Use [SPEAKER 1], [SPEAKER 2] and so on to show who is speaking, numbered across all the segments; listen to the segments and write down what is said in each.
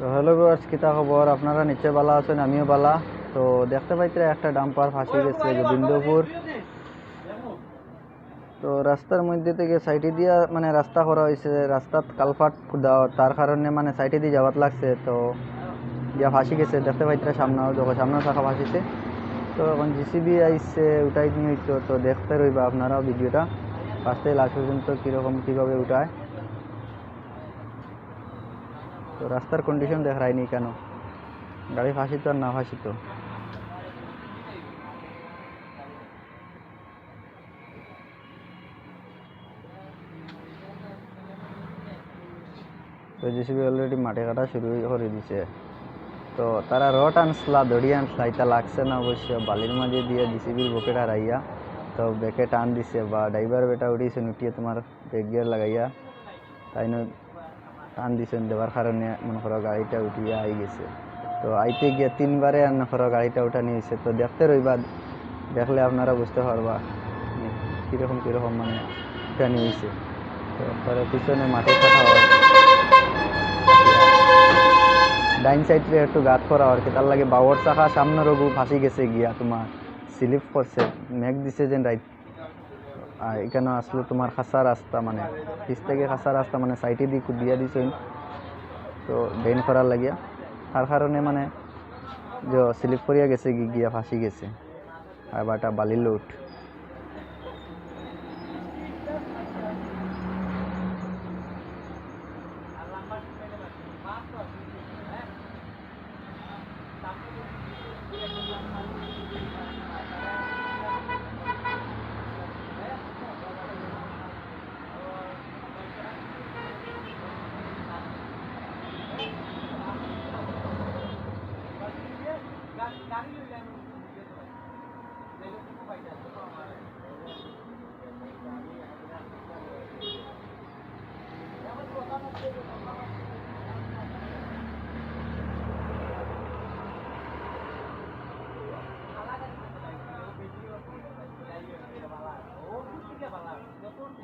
[SPEAKER 1] তো hello viewers, কিতা খবর? আপনারা নিশ্চয় ভালো আছেন, আমিও ভালো। তো দেখতে পাইতে একটা ডাম্পার ফাঁসি গেছে গোবিন্দপুর। তো রাস্তার মধ্যে থেকে সাইডে দিয়া মানে রাস্তা করা হয়েছে, রাস্তাত কালভার্ট খুদা, তার কারণে মানে সাইডে দিয়ে যাওয়াত লাগছে। তো দিয়া ফাঁসি গেছে, দেখতে পাইতে সামনে যখন সামনের শাখা ফাঁসিছে। তো এখন জিসিবি আইসে উঠাই নিয়ে হইতো। তো দেখতে রইবা আপনারাও ভিডিওটা ফার্স্টে লাস্ট পর্যন্ত কীরকম কীভাবে উঠায়। তো রাস্তার কন্ডিশন দেখায়নি কেন, গাড়ি ফাঁসিত আর না ফাঁসিত। তো জেসিবি অলরেডি মাটি কাটা শুরু করে দিছে। তো তারা রড আনসলা দড়ি আনসলা এটা লাগছে না অবশ্য, বালির মাঝে দিয়ে জেসিবির বকেট হারাইয়া তো বেকে টান দিছে, বা ড্রাইভার বেটা উঠিয়েছে উঠিয়ে তোমার ব্রেক গিয়ার লাগাইয়া তাই নয় টান দিছেন, দেওয়ার কারণে মনে করো গাড়িটা উঠিয়া আই গেছে। তো আইতে গিয়ে তিনবারে মনে করো গাড়িটা উঠানি হয়েছে। তো দেখতে রইবা, দেখলে আপনারা বুঝতে পারবা কীরকম কীরকম মানে উঠানি হয়েছে। তো পরে পিছনে মাটি কাটা হয়, ডাইন সাইডে একটু গাত করা আর কি, তার লাগে বাবর চাকা সামনে রঘু ফাঁসি গেছে গিয়া তোমার স্লিপ করছে, মেঘ দিছে যে রাইট। আর এখানে আসলে তোমার খাসা রাস্তা, মানে পিছ থেকে খাসা রাস্তা, মানে সাইডে দিয়ে দিয়া দিছেন। তো ড্রেন করার লাগিয়া তার কারণে মানে যে স্লিপ করিয়া গেছে গিয়া ফাঁসি গেছে। আর বাটা বালির লোড।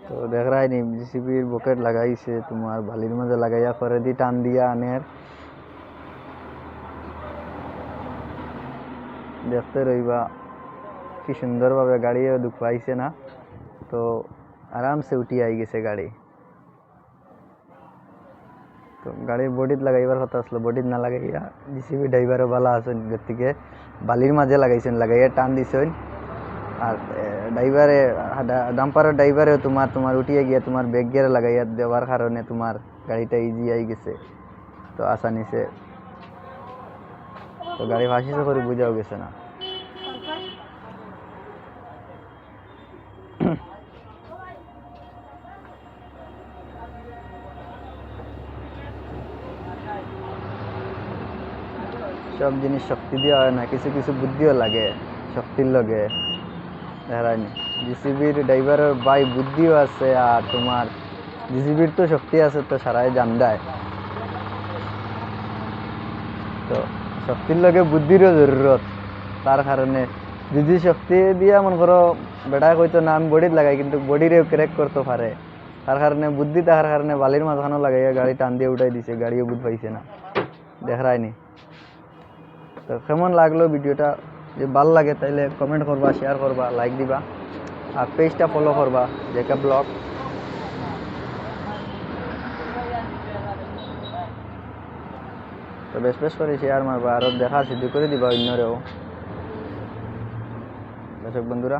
[SPEAKER 1] তো দেখাই নি জিসিবির বকেট লাগাইছে তোমার বালির মাঝে লাগাইয়া করে দি টান দিয়া আনের। দেখতে রইবা কি সুন্দরভাবে গাড়িও দুঃখ পাইছে না। তো আরামসে উঠি আই গেছে গাড়ি। তো গাড়ির বডিত লাগাইবার কথা আসলো, বডিত না লাগাইয়া জিসিবি ড্রাইভারও ভালো আছেন, থেকে বালির মাঝে লাগাইছেন, লাগাইয়া টান দিছেন। আর ড্রাইভারে ডাম্পারের ড্রাইভারে তোমার তোমার উঠিয়ে গিয়ে তোমার ব্রেক গিয়ার লাগাইয়া দেওয়ার কারণে তোমার গাড়িটা ইজি আই গেছে। তো আসানিসে তো গাড়ি ভাসিছে করে বুঝাও গেছে না। সব জিনিস শক্তি দিয়ে হয় না, কিছু কিছু বুদ্ধিও লাগে শক্তির লগে। দেখায়নি জিসিবির ড্রাইভারের বাই বুদ্ধিও আছে, আর তোমার জিসিবির তো শক্তি আছে, তো সারাই জান দেয়। তো শক্তির লগে বুদ্ধিরও জরুরত। তার কারণে যদি শক্তি দিয়া মনে করো বেটা কইতো না আমি বডিত লাগাই, কিন্তু বডিরেও ক্র্যাক করতে পারে। তার কারণে বুদ্ধি থাকার কারণে বালির মাঝখানেও লাগাইয়া গাড়ি টান দিয়ে উঠাই দিছে, গাড়িও বুঝ পাইছে না, দেখায়নি। তো কেমন লাগলো ভিডিওটা? যে ভাল লাগে তাইলে কমেন্ট করবা, শেয়ার করবা, লাইক দিবা, আর পেজটা ফলো করবা জেকা ব্লগ। তো বেশ বেশ করে শেয়ার মারবা, আরও দেখার সুযোগ করে দিবা অন্যরেও। দর্শক বন্ধুরা,